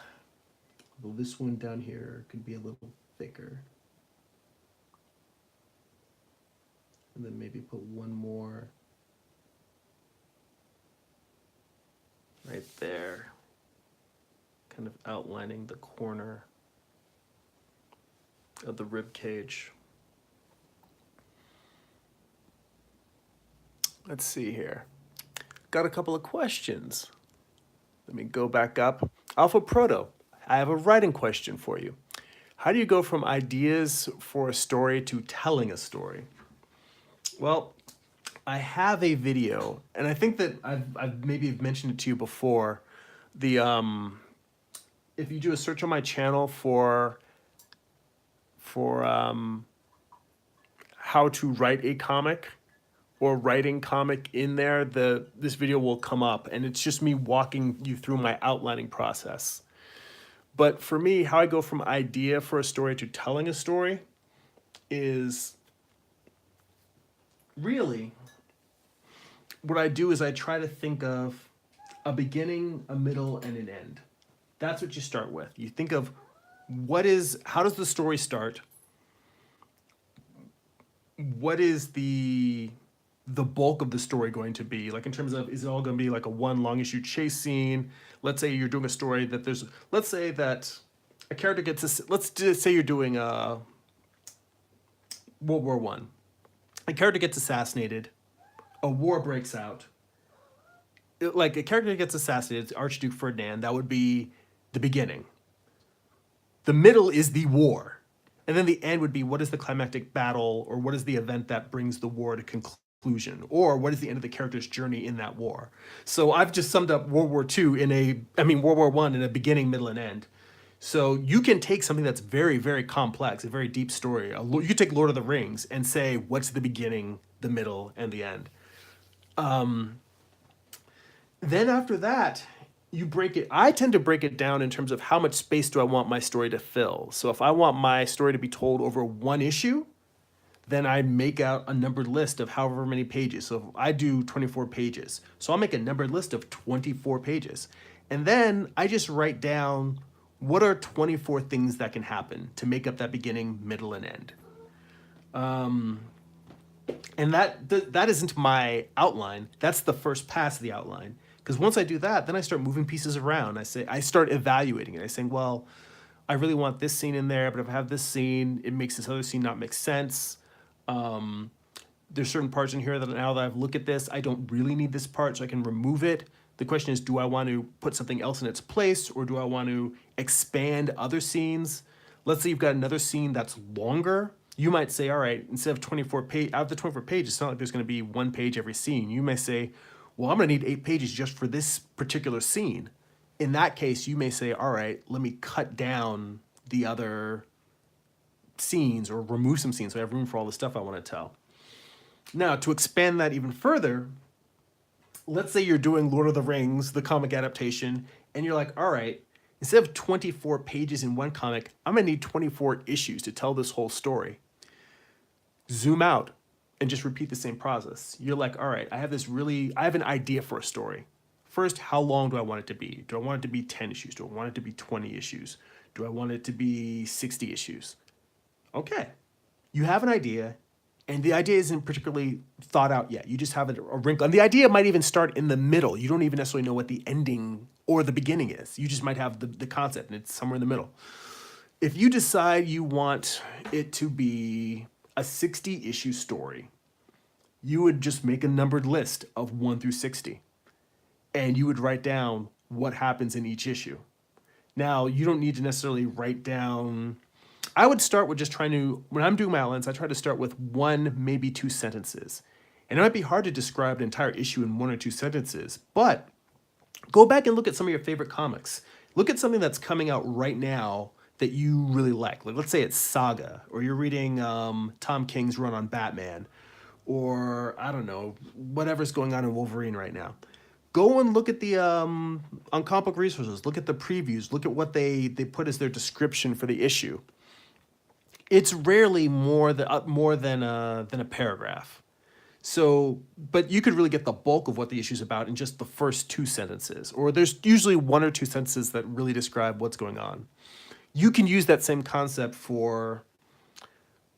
Although this one down here could be a little thicker. And then maybe put one more right there, kind of outlining the corner of the rib cage. Let's see here. Got a couple of questions. Let me go back up. Alpha Proto, I have a writing question for you. How do you go from ideas for a story to telling a story? Well, I have a video, and I think that I've maybe mentioned it to you before. The if you do a search on my channel for how to write a comic or writing comic in there, this video will come up, and it's just me walking you through my outlining process. But for me, how I go from idea for a story to telling a story is really what I do is I try to think of a beginning, a middle, and an end. That's what you start with. You think of how does the story start? What is the bulk of the story going to be? Like in terms of, is it all going to be like a one long issue chase scene? Let's say you're doing a story that let's say that a character let's just say you're doing World War I. A character gets assassinated, a war breaks out. Like a character gets assassinated, Archduke Ferdinand, that would be the beginning. The middle is the war. And then the end would be, what is the climactic battle, or what is the event that brings the war to conclusion, or what is the end of the character's journey in that war? So I've just summed up World War I in a beginning, middle, and end. So you can take something that's very, very complex, a very deep story. You could take Lord of the Rings and say, what's the beginning, the middle, and the end? Then after that, you break it. I tend to break it down in terms of how much space do I want my story to fill. So if I want my story to be told over one issue, then I make out a numbered list of however many pages. So if I do 24 pages, so I'll make a numbered list of 24 pages. And then I just write down what are 24 things that can happen to make up that beginning, middle, and end. And that isn't my outline. That's the first pass of the outline. Because once I do that, then I start moving pieces around. I start evaluating it. I say, well, I really want this scene in there, but if I have this scene, it makes this other scene not make sense. There's certain parts in here that now that I've looked at this, I don't really need this part, so I can remove it. The question is, do I want to put something else in its place, or do I want to expand other scenes? Let's say you've got another scene that's longer. You might say, all right, instead of 24 pages, out of the 24 pages, it's not like there's going to be one page every scene. You may say, well, I'm going to need 8 pages just for this particular scene. In that case, you may say, all right, let me cut down the other scenes or remove some scenes so I have room for all the stuff I want to tell. Now, to expand that even further, let's say you're doing Lord of the Rings, the comic adaptation, and you're like, all right, instead of 24 pages in one comic, I'm going to need 24 issues to tell this whole story. Zoom out and just repeat the same process. You're like, all right, I have an idea for a story. First, how long do I want it to be? Do I want it to be 10 issues? Do I want it to be 20 issues? Do I want it to be 60 issues? Okay, you have an idea, and the idea isn't particularly thought out yet. You just have a wrinkle. And the idea might even start in the middle. You don't even necessarily know what the ending or the beginning is. You just might have the concept, and it's somewhere in the middle. If you decide you want it to be a 60-issue story, you would just make a numbered list of 1 through 60. And you would write down what happens in each issue. Now, you don't need to necessarily write down, I would start with just trying to, when I'm doing my outlines, I try to start with one, maybe two sentences. And it might be hard to describe an entire issue in one or two sentences, but go back and look at some of your favorite comics. Look at something that's coming out right now that you really like. Like, let's say it's Saga, or you're reading Tom King's run on Batman, or I don't know, whatever's going on in Wolverine right now. Go and look at the on comic book resources. Look at the previews. Look at what they put as their description for the issue. It's rarely more than a paragraph. So, but you could really get the bulk of what the issue's about in just the first two sentences, or there's usually one or two sentences that really describe what's going on. You can use that same concept for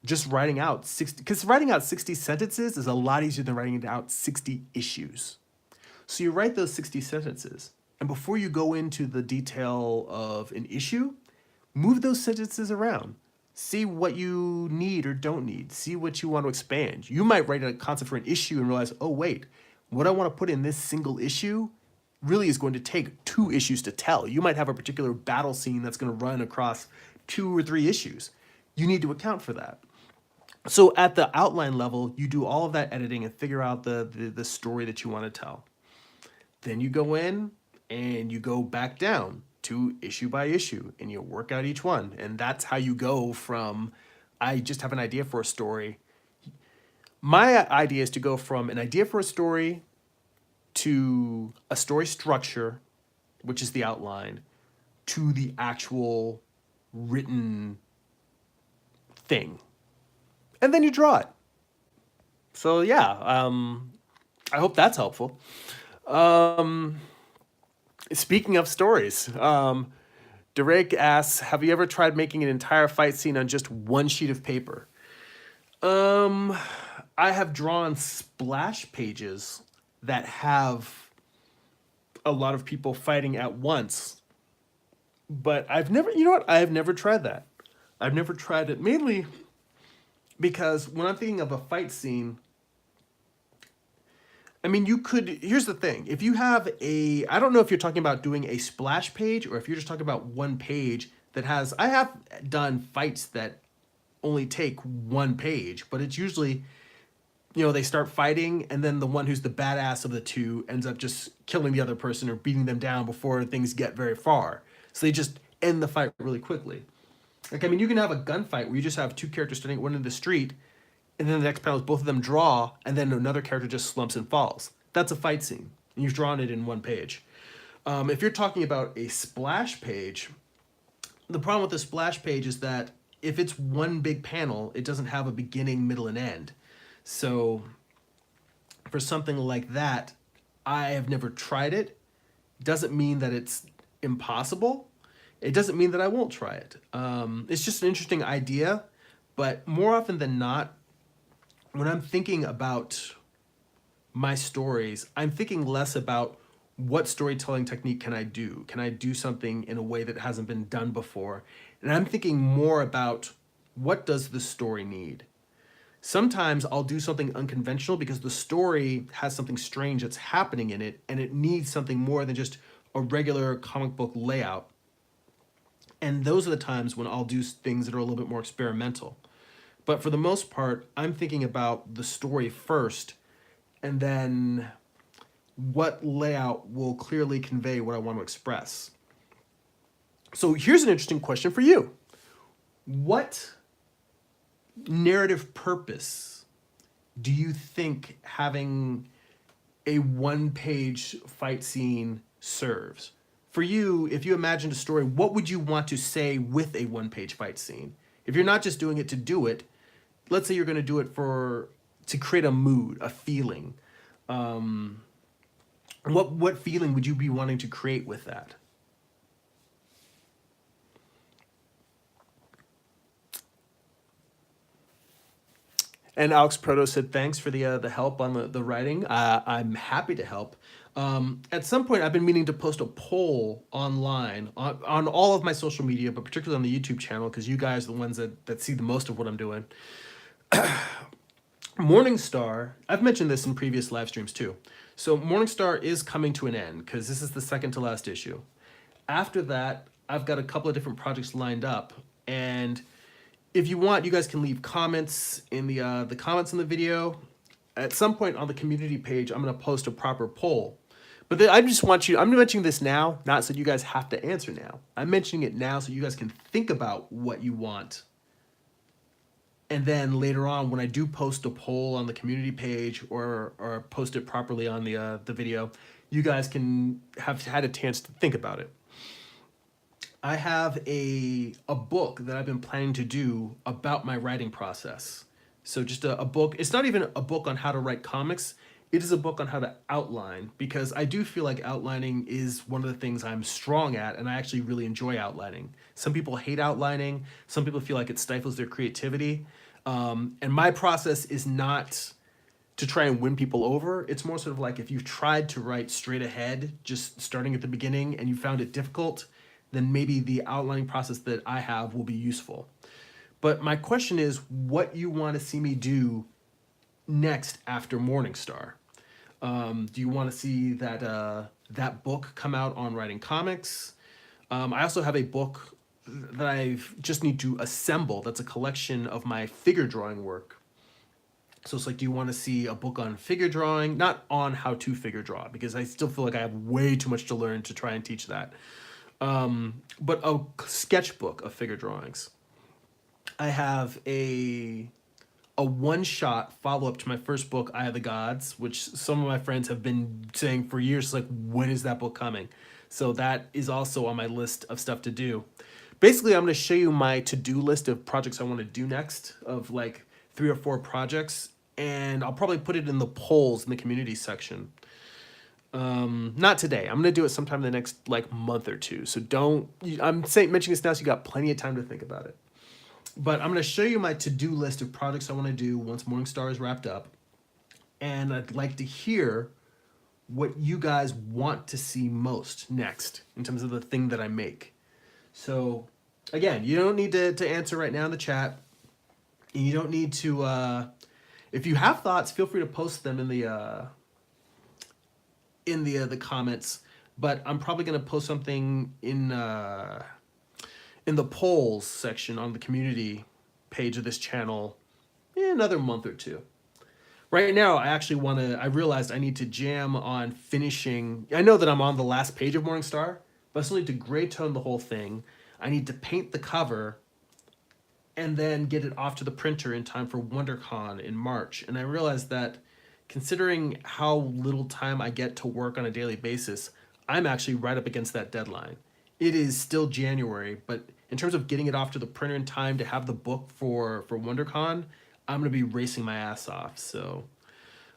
just writing out 60, because writing out 60 sentences is a lot easier than writing out 60 issues. So you write those 60 sentences, and before you go into the detail of an issue, move those sentences around. See what you need or don't need. See what you want to expand. You might write a concept for an issue and realize, oh wait, what I want to put in this single issue really is going to take 2 issues to tell. You might have a particular battle scene that's going to run across 2 or 3 issues. You need to account for that. So at the outline level, you do all of that editing and figure out the story that you want to tell. Then you go in and you go back down to issue by issue, and you work out each one. And that's how you go from, I just have an idea for a story. My idea is to go from an idea for a story to a story structure, which is the outline, to the actual written thing. And then you draw it. So yeah, I hope that's helpful. Speaking of stories, Derek asks, have you ever tried making an entire fight scene on just one sheet of paper? I have drawn splash pages that have a lot of people fighting at once, but I've never, you know what? I've never tried that. I've never tried it, mainly because when I'm thinking of a fight scene, I mean, you could, here's the thing. If you have I don't know if you're talking about doing a splash page or if you're just talking about one page that has, I have done fights that only take one page, but it's usually, you know, they start fighting and then the one who's the badass of the two ends up just killing the other person or beating them down before things get very far. So they just end the fight really quickly. Like, I mean, you can have a gunfight where you just have 2 characters standing at one end of the street, and then the next panel is both of them draw, and then another character just slumps and falls. That's a fight scene, and you've drawn it in one page. If you're talking about a splash page, the problem with the splash page is that if it's one big panel, it doesn't have a beginning, middle, and end. So for something like that, I have never tried it. Doesn't mean that it's impossible. It doesn't mean that I won't try it. It's just an interesting idea, but more often than not, when I'm thinking about my stories, I'm thinking less about what storytelling technique can I do? Can I do something in a way that hasn't been done before? And I'm thinking more about what does the story need? Sometimes I'll do something unconventional because the story has something strange that's happening in it, and it needs something more than just a regular comic book layout. And those are the times when I'll do things that are a little bit more experimental. But for the most part, I'm thinking about the story first, and then what layout will clearly convey what I want to express. So here's an interesting question for you. What narrative purpose do you think having a one-page fight scene serves? For you, if you imagined a story, what would you want to say with a one-page fight scene? If you're not just doing it to do it, let's say you're going to do it to create a mood, a feeling. What feeling would you be wanting to create with that? And Alex Proto said, thanks for the help on the writing. I'm happy to help. At some point, I've been meaning to post a poll online on all of my social media, but particularly on the YouTube channel, because you guys are the ones that see the most of what I'm doing. Morningstar, I've mentioned this in previous live streams too. So Morningstar is coming to an end because this is the second to last issue. After that, I've got a couple of different projects lined up, and if you want, you guys can leave comments in the comments in the video. At some point on the community page, I'm going to post a proper poll. But then I just want you, I'm mentioning this now, not so you guys have to answer now. I'm mentioning it now so you guys can think about what you want. And then later on, when I do post a poll on the community page or post it properly on the video, you guys can have had a chance to think about it. I have a book that I've been planning to do about my writing process. So just a book. It's not even a book on how to write comics. It is a book on how to outline, because I do feel like outlining is one of the things I'm strong at, and I actually really enjoy outlining. Some people hate outlining. Some people feel like it stifles their creativity. And my process is not to try and win people over. It's more sort of like if you've tried to write straight ahead, just starting at the beginning, and you found it difficult, then maybe the outlining process that I have will be useful. But my question is what you want to see me do next after Morningstar. Do you want to see that book come out on writing comics? I also have a book that I just need to assemble. That's a collection of my figure drawing work. So it's like, do you want to see a book on figure drawing? Not on how to figure draw, because I still feel like I have way too much to learn to try and teach that. But a sketchbook of figure drawings. I have a one-shot follow-up to my first book, Eye of the Gods, which some of my friends have been saying for years, like, when is that book coming? So that is also on my list of stuff to do. Basically, I'm going to show you my to-do list of projects I want to do next, of like 3 or 4 projects, and I'll probably put it in the polls in the community section. Not today. I'm going to do it sometime in the next like month or two. So mentioning this now so you got plenty of time to think about it. But I'm going to show you my to-do list of projects I want to do once Morningstar is wrapped up. And I'd like to hear what you guys want to see most next in terms of the thing that I make. So again, you don't need to answer right now in the chat. And you don't need to, if you have thoughts, feel free to post them in the comments. But I'm probably going to post something in the polls section on the community page of this channel in another month or two. Right now, I realized I need to jam on finishing. I know that I'm on the last page of Morningstar, but I still need to gray tone the whole thing. I need to paint the cover and then get it off to the printer in time for WonderCon in March. And I realized that considering how little time I get to work on a daily basis, I'm actually right up against that deadline. It is still January, but in terms of getting it off to the printer in time to have the book for WonderCon, I'm going to be racing my ass off. So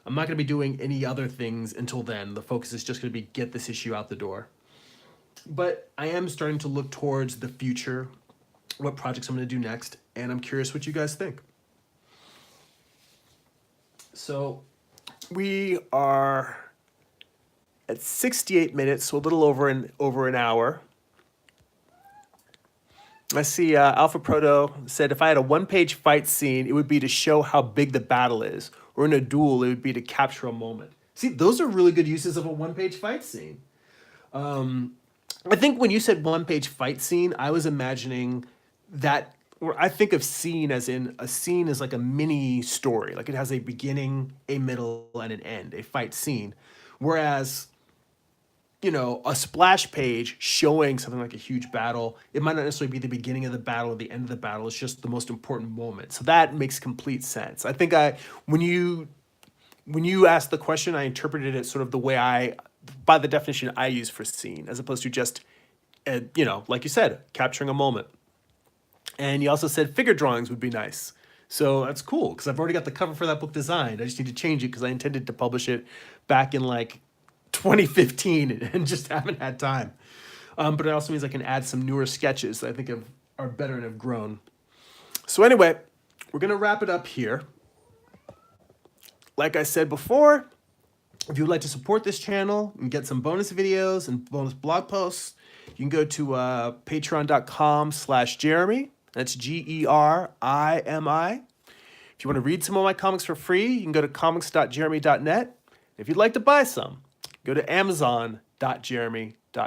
I'm not going to be doing any other things until then. The focus is just going to be get this issue out the door. But I am starting to look towards the future, what projects I'm going to do next, and I'm curious what you guys think. So we are at 68 minutes, so a little over an hour. I see Alpha Proto said, if I had a one-page fight scene, it would be to show how big the battle is. Or in a duel, it would be to capture a moment. See, those are really good uses of a one-page fight scene. I think when you said one-page fight scene, I was imagining that, or I think of scene as in a scene is like a mini story. Like it has a beginning, a middle, and an end, a fight scene. Whereas, you know, a splash page showing something like a huge battle, it might not necessarily be the beginning of the battle or the end of the battle. It's just the most important moment. So that makes complete sense. I think when you asked the question, I interpreted it sort of the way by the definition I use for scene, as opposed to just, you know, like you said, capturing a moment. And you also said figure drawings would be nice. So that's cool, because I've already got the cover for that book designed. I just need to change it because I intended to publish it back in like 2015 and just haven't had time. But it also means I can add some newer sketches that I think are better and have grown. So anyway, we're going to wrap it up here. Like I said before, if you would like to support this channel and get some bonus videos and bonus blog posts, you can go to patreon.com/Jeremy. That's GERIMI. If you want to read some of my comics for free, you can go to comics.jeremy.net. If you'd like to buy some, go to amazon.jeremy.net.